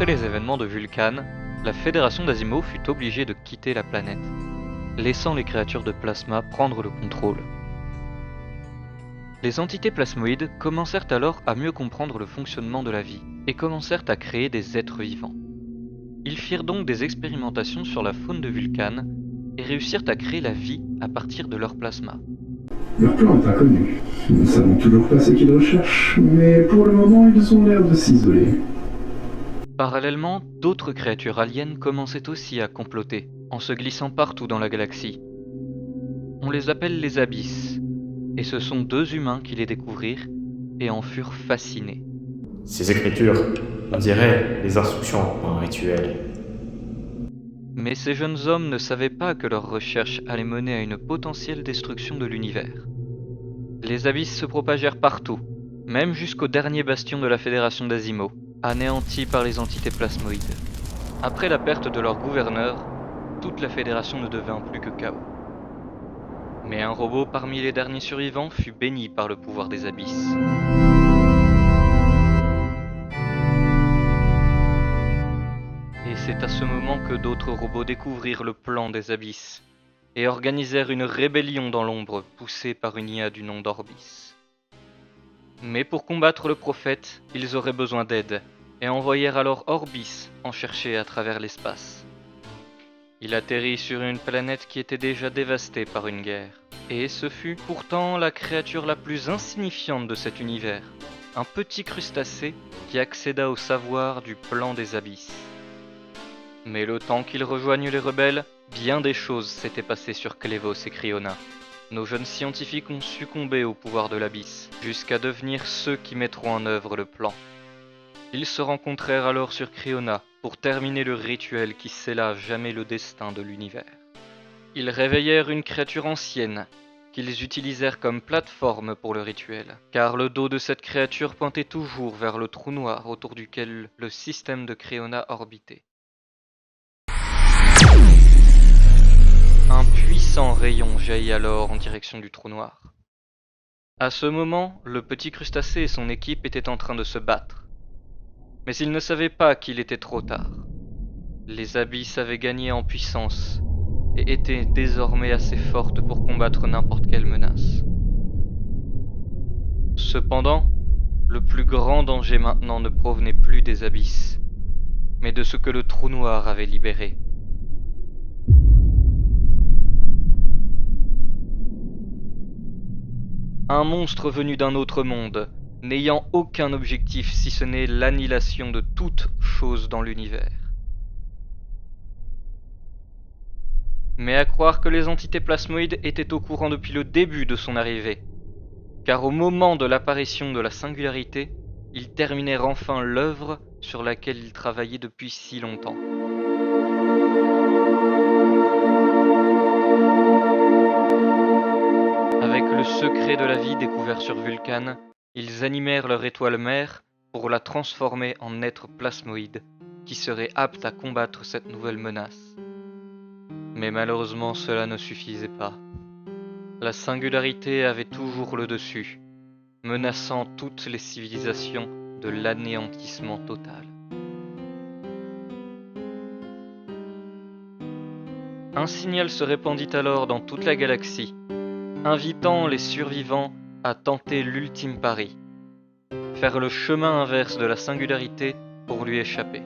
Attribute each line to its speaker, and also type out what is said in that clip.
Speaker 1: Après les événements de Vulcan, la Fédération d'Asimov fut obligée de quitter la planète, laissant les créatures de plasma prendre le contrôle. Les entités plasmoïdes commencèrent alors à mieux comprendre le fonctionnement de la vie et commencèrent à créer des êtres vivants. Ils firent donc des expérimentations sur la faune de Vulcan et réussirent à créer la vie à partir de leur plasma.
Speaker 2: Leur plan est inconnu. Nous ne savons toujours pas ce qu'ils recherchent, mais pour le moment, ils ont l'air de s'isoler.
Speaker 1: Parallèlement, d'autres créatures aliens commençaient aussi à comploter, en se glissant partout dans la galaxie. On les appelle les Abysses, et ce sont deux humains qui les découvrirent et en furent fascinés.
Speaker 3: Ces écritures, on dirait les instructions pour un rituel.
Speaker 1: Mais ces jeunes hommes ne savaient pas que leur recherche allait mener à une potentielle destruction de l'univers. Les Abysses se propagèrent partout, même jusqu'au dernier bastion de la Fédération d'Asimov, anéanti par les entités plasmoïdes. Après la perte de leur gouverneur, toute la Fédération ne devint plus que chaos. Mais un robot parmi les derniers survivants fut béni par le pouvoir des Abysses. Et c'est à ce moment que d'autres robots découvrirent le plan des Abysses et organisèrent une rébellion dans l'ombre poussée par une IA du nom d'Orbis. Mais pour combattre le prophète, ils auraient besoin d'aide et envoyèrent alors Orbis en chercher à travers l'espace. Il atterrit sur une planète qui était déjà dévastée par une guerre. Et ce fut pourtant la créature la plus insignifiante de cet univers, un petit crustacé qui accéda au savoir du plan des Abysses. Mais le temps qu'il rejoigne les rebelles, bien des choses s'étaient passées sur Clévos et Cryona. Nos jeunes scientifiques ont succombé au pouvoir de l'Abysse, jusqu'à devenir ceux qui mettront en œuvre le plan. Ils se rencontrèrent alors sur Cryona pour terminer le rituel qui scella à jamais le destin de l'univers. Ils réveillèrent une créature ancienne, qu'ils utilisèrent comme plateforme pour le rituel, car le dos de cette créature pointait toujours vers le trou noir autour duquel le système de Cryona orbitait. Un puissant rayon jaillit alors en direction du trou noir. À ce moment, le petit crustacé et son équipe étaient en train de se battre. Mais ils ne savaient pas qu'il était trop tard. Les Abysses avaient gagné en puissance et étaient désormais assez fortes pour combattre n'importe quelle menace. Cependant, le plus grand danger maintenant ne provenait plus des Abysses, mais de ce que le trou noir avait libéré. Un monstre venu d'un autre monde, n'ayant aucun objectif si ce n'est l'annihilation de toute chose dans l'univers. Mais à croire que les entités plasmoïdes étaient au courant depuis le début de son arrivée, car au moment de l'apparition de la singularité, ils terminèrent enfin l'œuvre sur laquelle ils travaillaient depuis si longtemps. Avec le secret de la vie découvert sur Vulcan, ils animèrent leur étoile mère pour la transformer en être plasmoïde, qui serait apte à combattre cette nouvelle menace. Mais malheureusement cela ne suffisait pas. La singularité avait toujours le dessus, menaçant toutes les civilisations de l'anéantissement total. Un signal se répandit alors dans toute la galaxie, invitant les survivants à tenter l'ultime pari, faire le chemin inverse de la singularité pour lui échapper.